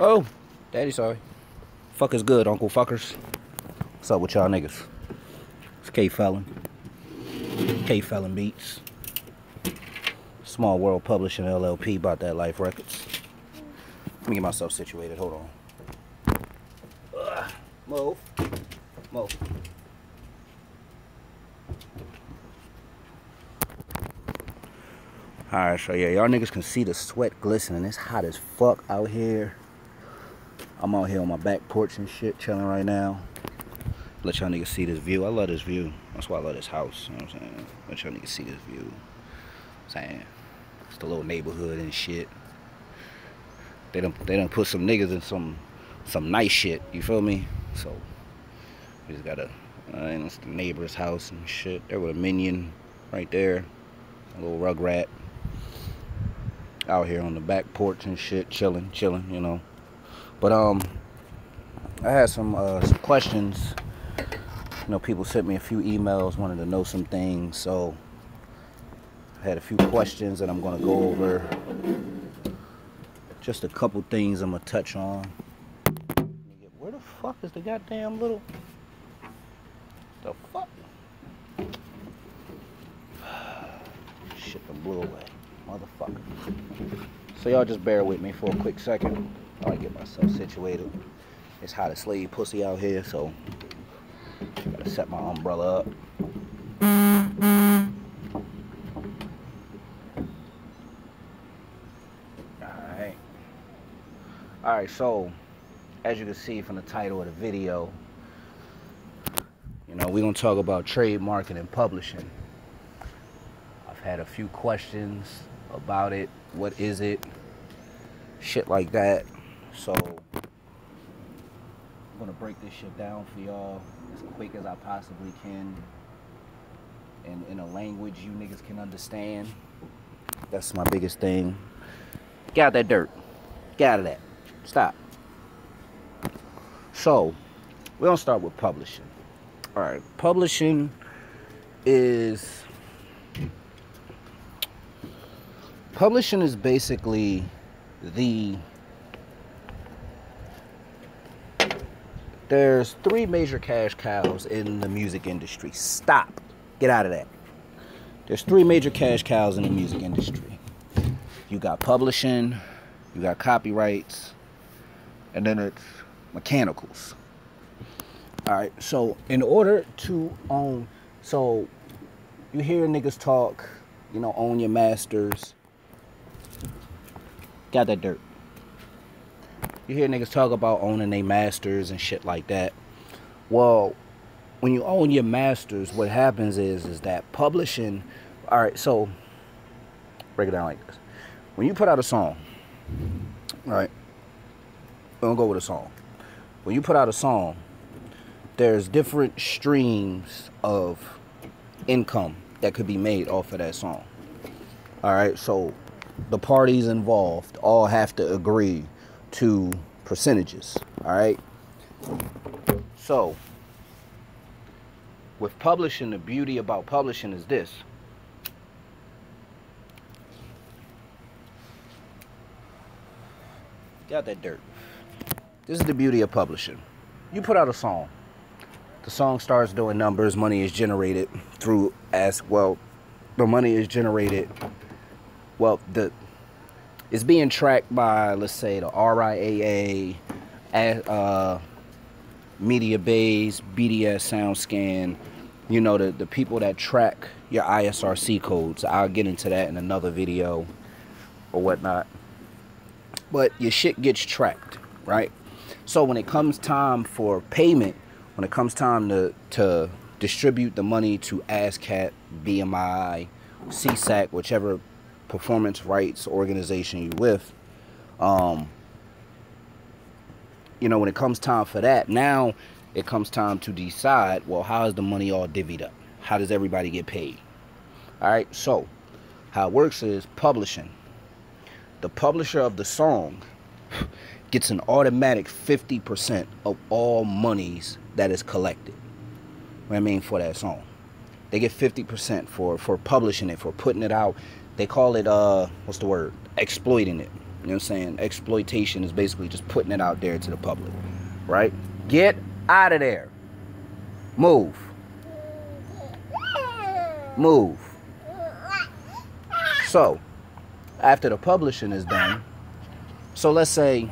Oh, daddy sorry. Fuck is good, Uncle Fuckers. What's up with y'all niggas? It's K-Felon. K-Felon Beats. Small World Publishing LLP, About That Life Records. Let me get myself situated, hold on. Move. Move. Alright, so yeah, y'all niggas can see the sweat glistening. It's hot as fuck out here. I'm out here on my back porch and shit, chilling right now. Let y'all niggas see this view. I love this view. That's why I love this house. You know what I'm saying? Let y'all niggas see this view. Saying it's the little neighborhood and shit. They done put some niggas in some nice shit. You feel me? So we just gotta. And it's the neighbor's house and shit. There with a minion right there, a little rugrat. Out here on the back porch and shit, chilling, you know. But I had some questions. You know, people sent me a few emails, wanted to know some things, so I had a few questions that I'm gonna go over. Just a couple things I'm gonna touch on. Where the fuck is the goddamn little? The fuck? Shit done blew away. Motherfucker. So y'all just bear with me for a quick second while I get myself situated. It's hot as slave pussy out here, so gotta set my umbrella up. Alright, so as you can see from the title of the video, you know, we're gonna talk about trademarking and publishing. I've had a few questions about it. What is it? Shit like that. So I'm gonna break this shit down for y'all as quick as I possibly can, and in a language you niggas can understand. That's my biggest thing. Get out that dirt. Get out of that. Stop. So we're gonna start with publishing. All right, publishing is basically there's three major cash cows in the music industry. Stop. Get out of that. There's three major cash cows in the music industry. You got publishing, you got copyrights, and then it's mechanicals. All right, so in order to own, so you hear niggas talk, you know, own your masters. Got that dirt. You hear niggas talk about owning their masters and shit like that. Well, when you own your masters, what happens is that publishing, all right, so break it down like this. When you put out a song, all right, we're gonna go with a song. When you put out a song, there's different streams of income that could be made off of that song. All right, so the parties involved all have to agree to percentages. All right, so with publishing, the beauty about publishing is this. Got that dirt. This is the beauty of publishing. You put out a song. The song starts doing numbers. Money is generated through the money is generated. Well, it's being tracked by, let's say, the RIAA, Media Base, BDS SoundScan. You know, the people that track your ISRC codes. I'll get into that in another video or whatnot. But your shit gets tracked, right? So when it comes time for payment, when it comes time to distribute the money to ASCAP, BMI, CSAC, whichever performance rights organization you're with, you know, when it comes time for that, now it comes time to decide, well, how is the money all divvied up? How does everybody get paid? All right, so how it works is publishing. The publisher of the song gets an automatic 50% of all monies that is collected. What I mean, for that song. They get 50% for publishing it, for putting it out. They call it, what's the word? Exploiting it. You know what I'm saying? Exploitation is basically just putting it out there to the public, right? Get out of there. Move. Move. So, after the publishing is done, so let's say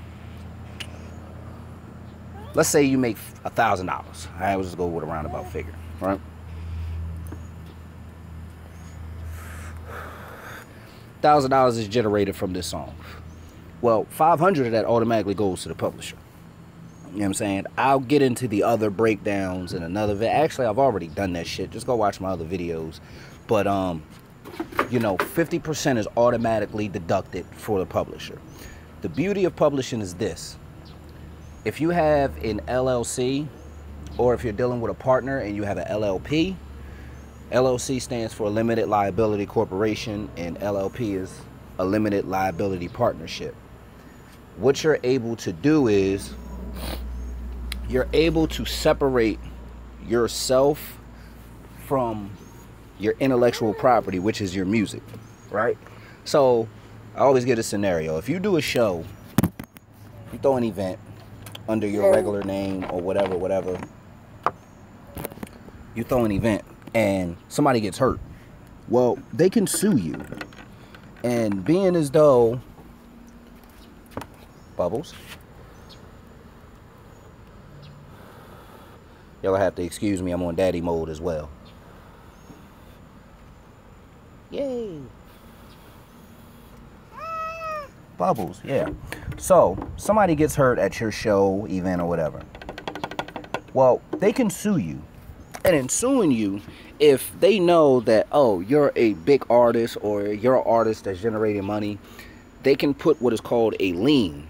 you make $1,000. All right, we'll just go with a roundabout figure, right? $1,000 is generated from this song. Well, 500 of that automatically goes to the publisher. You know what I'm saying? I'll get into the other breakdowns in another video. Actually, I've already done that shit. Just go watch my other videos. But, you know, 50% is automatically deducted for the publisher. The beauty of publishing is this. If you have an LLC, or if you're dealing with a partner and you have an LLP, LLC stands for a limited liability corporation, and LLP is a limited liability partnership. What you're able to do is you're able to separate yourself from your intellectual property, which is your music, right? So I always get a scenario. If you do a show, you throw an event under your regular name or whatever, you throw an event and somebody gets hurt, well, they can sue you. And being as though Bubbles, y'all have to excuse me, I'm on daddy mode as well. Yay. Bubbles, yeah. So, somebody gets hurt at your show, event, or whatever. Well, they can sue you. And in suing you, if they know that, oh, you're a big artist or you're an artist that's generating money, they can put what is called a lien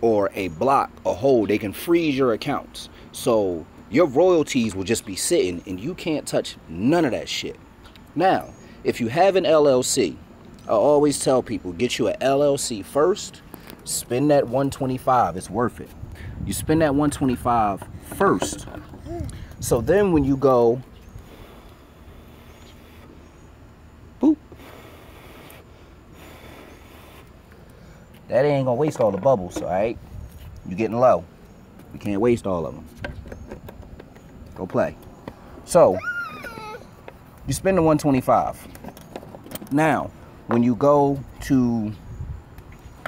or a block, a hold. They can freeze your accounts. So your royalties will just be sitting and you can't touch none of that shit. Now, if you have an LLC, I always tell people, get you an LLC first, spend that $125, it's worth it. You spend that $125 first. So then when you go, boop, that ain't gonna waste all the bubbles, all right? You're getting low. You can't waste all of them. Go play. So, you spend the $125. Now, when you go to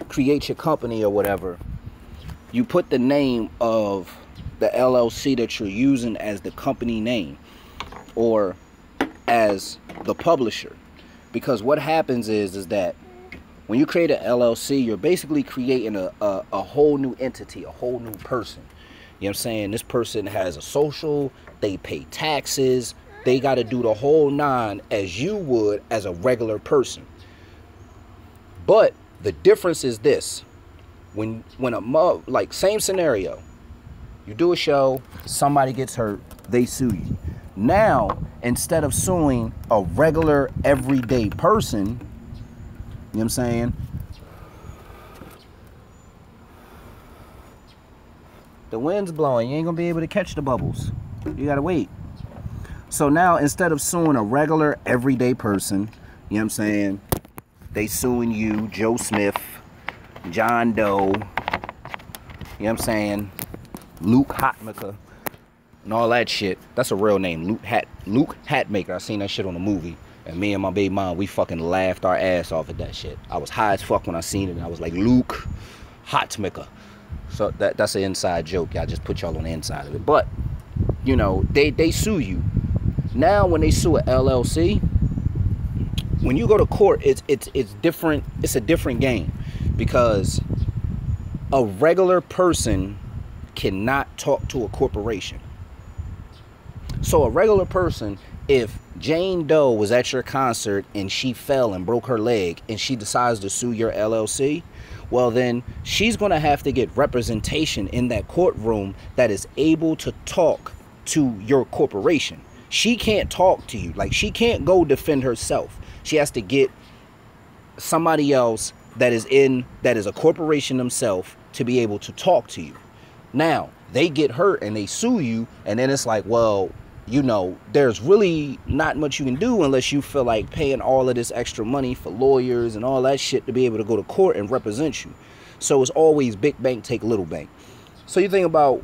create your company or whatever, you put the name of the LLC that you're using as the company name or as the publisher. Because what happens is that when you create an LLC, you're basically creating a whole new entity, a whole new person. You know what I'm saying? This person has a social, they pay taxes, they got to do the whole nine as you would as a regular person. But the difference is this. When like same scenario, you do a show, somebody gets hurt, they sue you. Now, instead of suing a regular everyday person, you know what I'm saying? The wind's blowing, you ain't gonna be able to catch the bubbles. You gotta wait. So now, instead of suing a regular everyday person, you know what I'm saying? They suing you, Joe Smith, John Doe, you know what I'm saying? Luke Hatmaker and all that shit. That's a real name, Luke Hatmaker. I seen that shit on the movie, and me and my baby mom, we fucking laughed our ass off at that shit. I was high as fuck when I seen it, and I was like, Luke Hatmaker. So that's an inside joke. I just put y'all on the inside of it. But you know, they sue you. Now when they sue a LLC, when you go to court, it's different. It's a different game, because a regular person cannot talk to a corporation. So a regular person, if Jane Doe was at your concert and she fell and broke her leg and she decides to sue your LLC, well then she's going to have to get representation in that courtroom that is able to talk to your corporation. She can't talk to you. Like, she can't go defend herself. She has to get somebody else that is a corporation themselves to be able to talk to you. Now, they get hurt and they sue you, and then it's like, well, you know, there's really not much you can do unless you feel like paying all of this extra money for lawyers and all that shit to be able to go to court and represent you. So it's always big bank take little bank. So you think about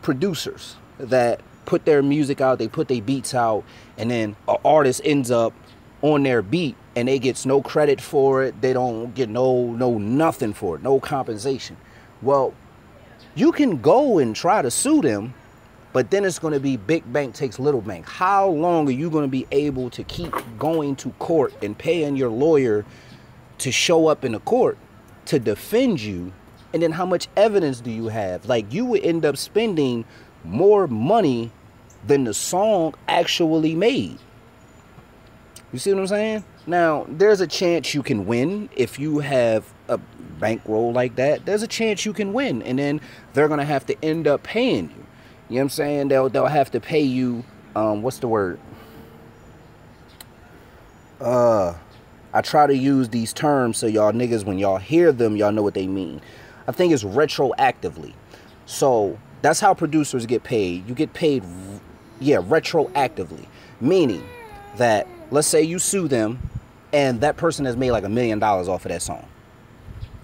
producers that put their music out, they put their beats out, and then an artist ends up on their beat and they gets no credit for it. They don't get no nothing for it, no compensation. Well, you can go and try to sue them, but then it's going to be big bank takes little bank. How long are you going to be able to keep going to court and paying your lawyer to show up in the court to defend you? And then how much evidence do you have? Like, you would end up spending more money than the song actually made. You see what I'm saying? Now, there's a chance you can win if you have a bankroll like that. There's a chance you can win, and then they're going to have to end up paying you. You know what I'm saying? They'll have to pay you, what's the word? I try to use these terms so y'all niggas, when y'all hear them, y'all know what they mean. I think it's retroactively. So that's how producers get paid. You get paid, yeah, retroactively. Meaning that, let's say you sue them and that person has made like $1 million off of that song.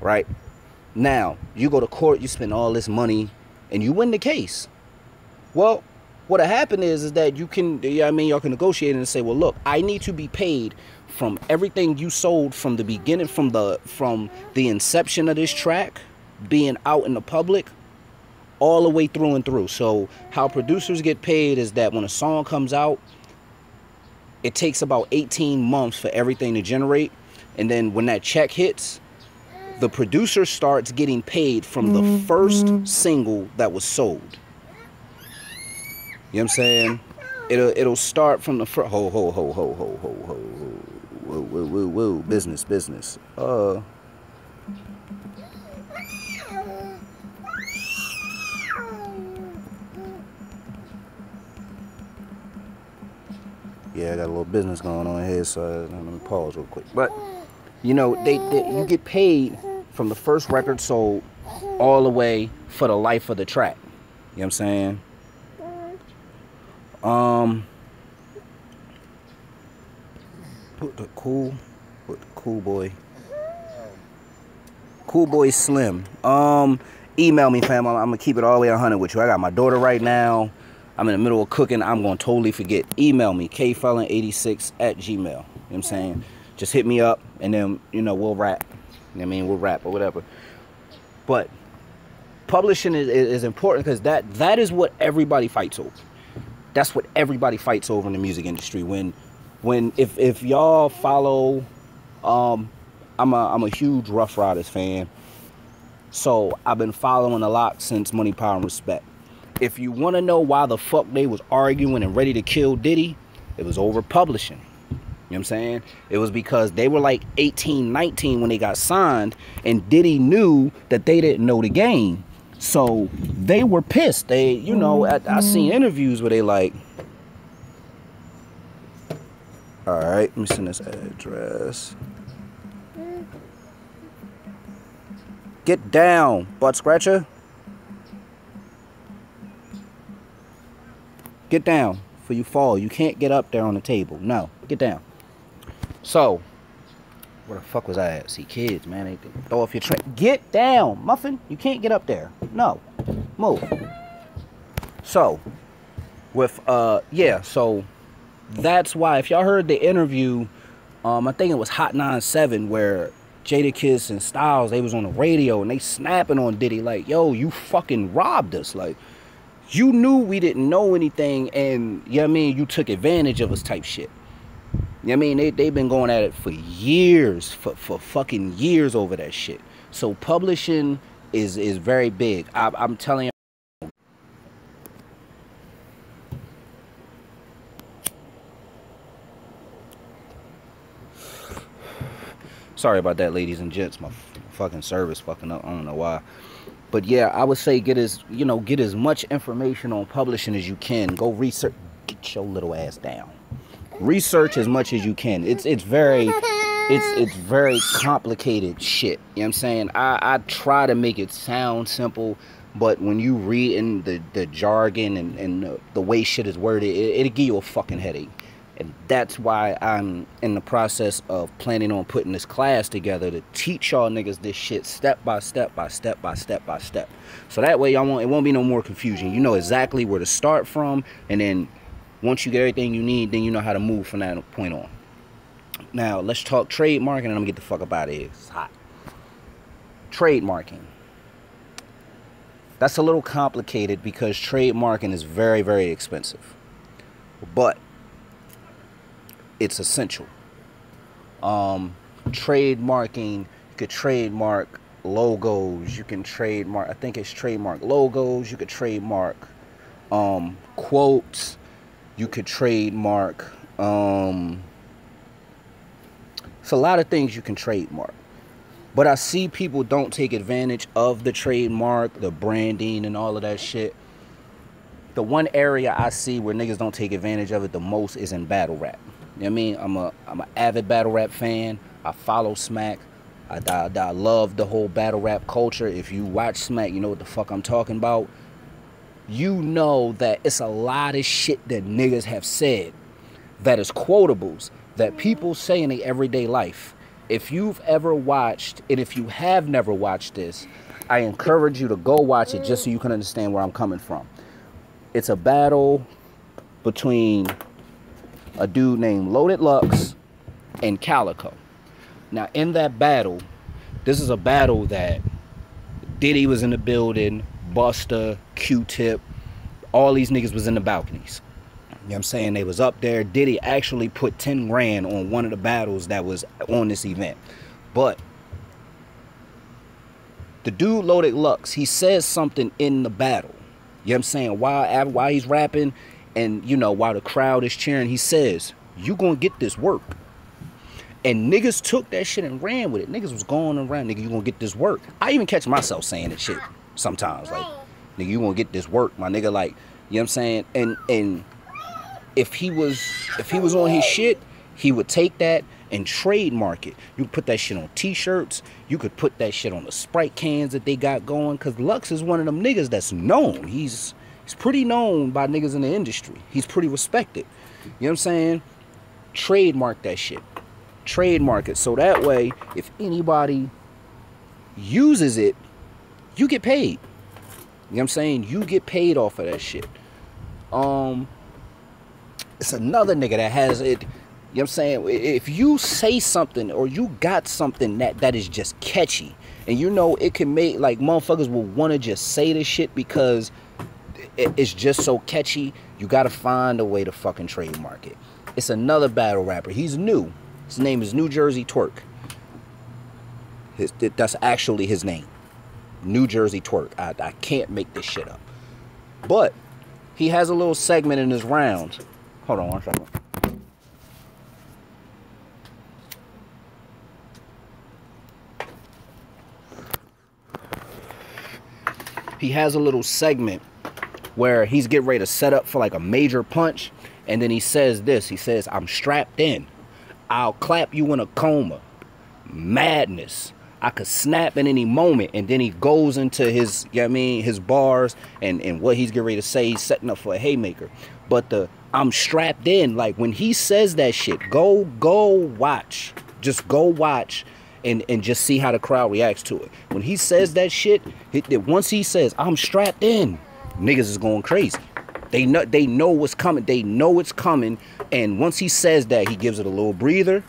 Right? Now, you go to court, you spend all this money, and you win the case. Well, what'll happen is that you can, you know what I mean, y'all can negotiate and say, well, look, I need to be paid from everything you sold from the beginning, from the inception of this track being out in the public, all the way through and through. So how producers get paid is that when a song comes out, it takes about 18 months for everything to generate. And then when that check hits, the producer starts getting paid from the first single that was sold. You know what I'm saying? It'll start from the first. Whoa, business. Yeah, I got a little business going on here, so let me pause real quick. But you know, you get paid from the first record sold all the way for the life of the track. You know what I'm saying? Put the cool boy Slim. Email me, fam. I'm gonna keep it all the way 100 with you. I got my daughter right now. I'm in the middle of cooking. I'm gonna totally forget. Email me, kfelon86@gmail. You know what I'm saying? Just hit me up, and then, you know, we'll rap. You know what I mean? We'll rap or whatever. But publishing is important, because that is what everybody fights over. That's what everybody fights over in the music industry. If y'all follow, I'm a huge Rough Riders fan. So I've been following a lot since Money, Power, and Respect. If you want to know why the fuck they was arguing and ready to kill Diddy, it was over publishing. You know what I'm saying? It was because they were like 18, 19 when they got signed, and Diddy knew that they didn't know the game. So they were pissed. They, you know, I seen interviews where they like, all right, let me send this address. Get down, butt scratcher. Get down before you fall. You can't get up there on the table. No, get down. So, where the fuck was I at? See, kids, man, they throw off your tray. Get down, Muffin. You can't get up there. No, move. So, with yeah, so that's why, if y'all heard the interview, I think it was Hot 97, where Jadakiss and Styles, they was on the radio and they snapping on Diddy like, yo, you fucking robbed us. Like, you knew we didn't know anything, and, you know what I mean, you took advantage of us type shit. You know what I mean? They've been going at it for years, for fucking years over that shit. So publishing is very big. I'm telling you. Sorry about that, ladies and gents. My fucking service fucking up. I don't know why. But yeah, I would say get as much information on publishing as you can. Go research. Get your little ass down. Research as much as you can. It's very complicated shit. You know what I'm saying? I try to make it sound simple, But when you read in the jargon and the way shit is worded, it'll give you a fucking headache. And that's why I'm in the process of planning on putting this class together to teach y'all niggas this shit step by step by step by step by step. So that way it won't be no more confusion. You know exactly where to start from, and then once you get everything you need, then you know how to move from that point on. Now let's talk trademarking, and I'm gonna get the fuck up out of here. It's hot. Trademarking. That's a little complicated because trademarking is very, very expensive. But it's essential. Trademarking, you could trademark logos, you can trademark, I think it's trademark logos, you could trademark quotes, you could trademark it's a lot of things you can trademark. But I see people don't take advantage of the trademark, the branding and all of that shit. The one area I see where niggas don't take advantage of it the most is in battle rap. You know what I mean? I'm an avid battle rap fan. I follow Smack. I love the whole battle rap culture. If you watch Smack, you know what the fuck I'm talking about. You know that it's a lot of shit that niggas have said that is quotables that people say in their everyday life. If you've ever watched, and if you have never watched this, I encourage you to go watch it just so you can understand where I'm coming from. It's a battle between a dude named Loaded Lux and Calico. Now in that battle, this is a battle that Diddy was in the building, Busta, Q-Tip, all these niggas was in the balconies. You know what I'm saying? They was up there. Diddy actually put 10 grand on one of the battles that was on this event. But the dude Loaded Lux, he says something in the battle. You know what I'm saying? While he's rapping, and, you know, while the crowd is cheering, he says, you gonna get this work. And niggas took that shit and ran with it. Niggas was going around, nigga, you gonna get this work. I even catch myself saying that shit sometimes. Like, nigga, you gonna get this work, my nigga. Like, you know what I'm saying? And if he was on his shit, he would take that and trademark it. You could put that shit on t-shirts. You could put that shit on the Sprite cans that they got going. Because Lux is one of them niggas that's known. He's pretty known by niggas in the industry. He's pretty respected. You know what I'm saying? Trademark that shit. Trademark it. So that way, if anybody uses it, you get paid. You know what I'm saying? You get paid off of that shit. It's another nigga that has it. You know what I'm saying? If you say something or you got something that is just catchy, and you know it can make, like, motherfuckers will want to just say this shit because it's just so catchy, you gotta find a way to fucking trademark it. It's another battle rapper. He's new. His name is New Jersey Twerk. That's actually his name. New Jersey Twerk. I can't make this shit up. But he has a little segment in his rounds. Hold on one second. He has a little segment where he's getting ready to set up for like a major punch, and then he says this. He says, I'm strapped in. I'll clap you in a coma. Madness. I could snap at any moment. And then he goes into his, you know what I mean, his bars and what he's getting ready to say. He's setting up for a haymaker. But the I'm strapped in, like when he says that shit, go watch. Just go watch and just see how the crowd reacts to it. When he says that shit, once he says, I'm strapped in, niggas is going crazy. They know what's coming. They know it's coming. And once he says that, he gives it a little breather.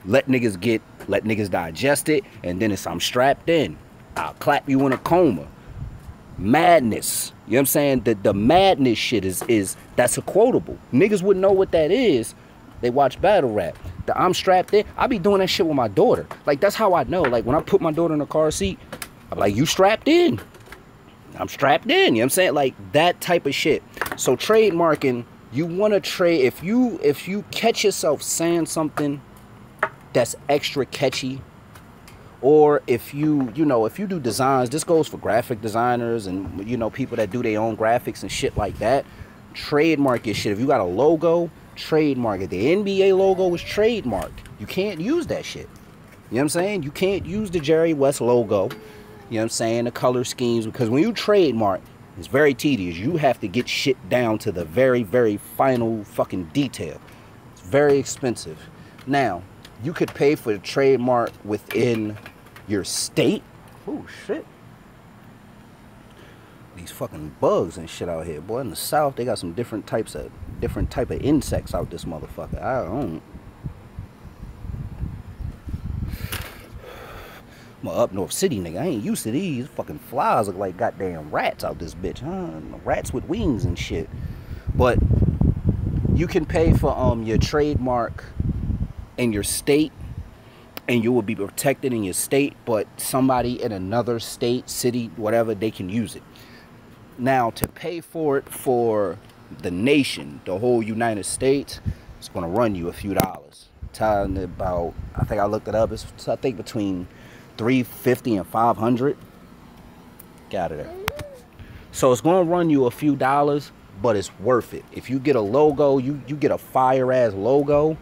Let niggas digest it. And then it's, I'm strapped in. I'll clap you in a coma. Madness. You know what I'm saying? The madness shit is that's a quotable. Niggas wouldn't know what that is. They watch battle rap. The I'm strapped in. I be doing that shit with my daughter. Like, that's how I know. Like, when I put my daughter in the car seat, I'm like, you strapped in. I'm strapped in. You know what I'm saying? Like, that type of shit. So trademarking, you want to trade. If you catch yourself saying something that's extra catchy, or if you do designs, this goes for graphic designers and, you know, people that do their own graphics and shit like that. Trademark your shit. If you got a logo, trademark it. The NBA logo is trademarked. You can't use that shit. You know what I'm saying? You can't use the Jerry West logo. You know You know what I'm saying? The color schemes. Because when you trademark, it's very tedious. You have to get shit down to the very, very final fucking detail. It's very expensive. Now, you could pay for the trademark within your state. Oh, shit. These fucking bugs and shit out here, boy. In the South, they got some different type of insects out this motherfucker. I don't. I'm a up north city nigga. I ain't used to these. Fucking flies look like goddamn rats out this bitch, huh? Rats with wings and shit. But you can pay for your trademark in your state, and you will be protected in your state, but somebody in another state, city, whatever, they can use it. Now, to pay for it for the nation, the whole United States, it's going to run you a few dollars. Telling about, I think I looked it up, it's I think between $350 and $500. Get out of there. So it's going to run you a few dollars, but it's worth it. If you get a logo, you get a fire ass logo, you know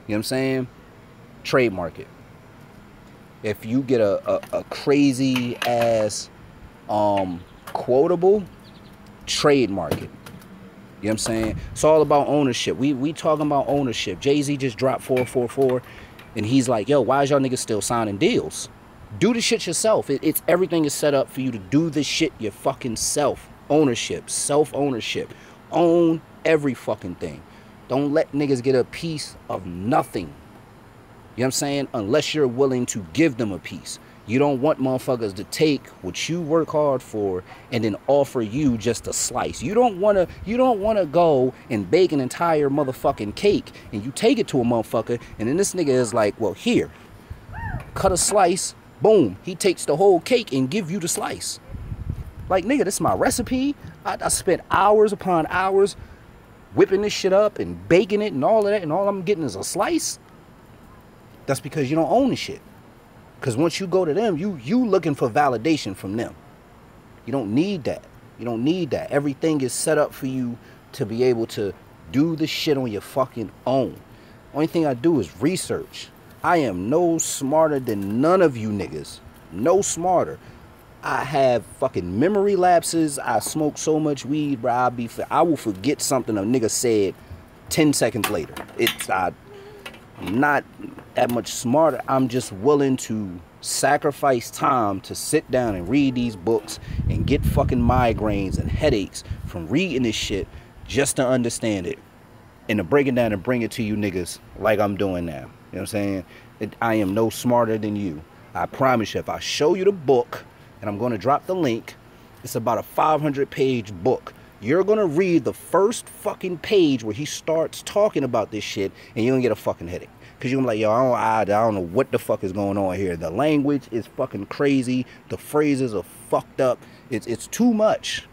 what I'm saying? Trademark it. If you get a crazy ass quotable, trademark it. You know what I'm saying? It's all about ownership. We talking about ownership. Jay-Z just dropped 444 and he's like, yo, why is y'all niggas still signing deals? Do the shit yourself. It's everything is set up for you to do this shit your fucking self. Ownership, self-ownership. Own every fucking thing. Don't let niggas get a piece of nothing. You know what I'm saying? Unless you're willing to give them a piece. You don't want motherfuckers to take what you work hard for and then offer you just a slice. You don't wanna go and bake an entire motherfucking cake and you take it to a motherfucker and then this nigga is like, well, here, cut a slice. Boom, he takes the whole cake and give you the slice. Like, nigga, this is my recipe. I spent hours upon hours whipping this shit up and baking it and all of that, and all I'm getting is a slice. That's because you don't own the shit. Because once you go to them, you looking for validation from them. You don't need that. You don't need that. Everything is set up for you to be able to do the shit on your fucking own. Only thing I do is research. I am no smarter than none of you niggas. No smarter. I have fucking memory lapses. I smoke so much weed, bro. I will forget something a nigga said 10 seconds later. I'm not that much smarter. I'm just willing to sacrifice time to sit down and read these books and get fucking migraines and headaches from reading this shit just to understand it and to break it down and bring it to you niggas like I'm doing now. You know what I'm saying? I am no smarter than you. I promise you, if I show you the book, and I'm going to drop the link, it's about a 500-page book. You're going to read the first fucking page where he starts talking about this shit, and you're going to get a fucking headache. Because you're going to be like, yo, I don't know what the fuck is going on here. The language is fucking crazy. The phrases are fucked up. It's too much.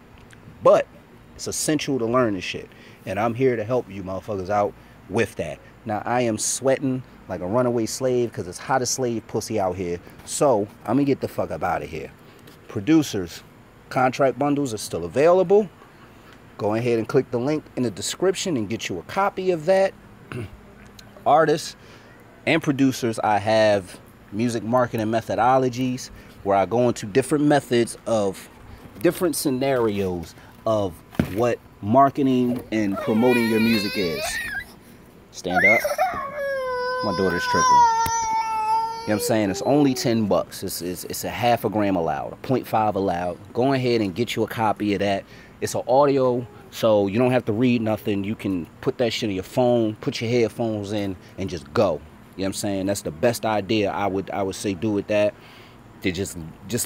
But it's essential to learn this shit. And I'm here to help you motherfuckers out with that. Now, I am sweating like a runaway slave because it's hot as slave pussy out here. So, I'm going to get the fuck up out of here. Producers, contract bundles are still available. Go ahead and click the link in the description and get you a copy of that. Artists and producers, I have music marketing methodologies where I go into different methods of different scenarios of what marketing and promoting your music is. Stand up. My daughter's tripping. You know what I'm saying? It's only 10 bucks. It's a half a gram allowed, a 0.5 allowed. Go ahead and get you a copy of that. It's an audio, so you don't have to read nothing. You can put that shit in your phone, put your headphones in, and just go. You know what I'm saying? That's the best idea I would say do with that. To just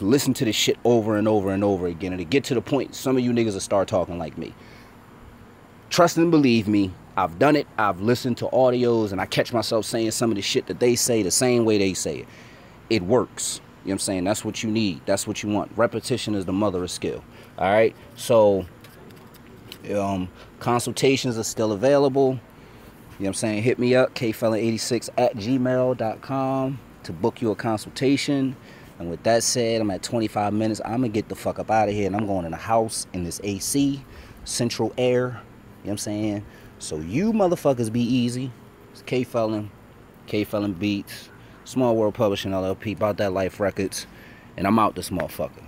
listen to this shit over and over and over again. And to get to the point, some of you niggas will start talking like me. Trust and believe me. I've done it. I've listened to audios and I catch myself saying some of the shit that they say the same way they say it. It works. You know what I'm saying? That's what you need. That's what you want. Repetition is the mother of skill. All right. So, consultations are still available. You know what I'm saying? Hit me up, kfella86@gmail.com to book you a consultation. And with that said, I'm at 25 minutes. I'm going to get the fuck up out of here and I'm going in the house in this AC, central air. You know what I'm saying? So you motherfuckers be easy. It's K-Felon Beats, Small World Publishing LLP, About That Life Records. And I'm out this motherfucker.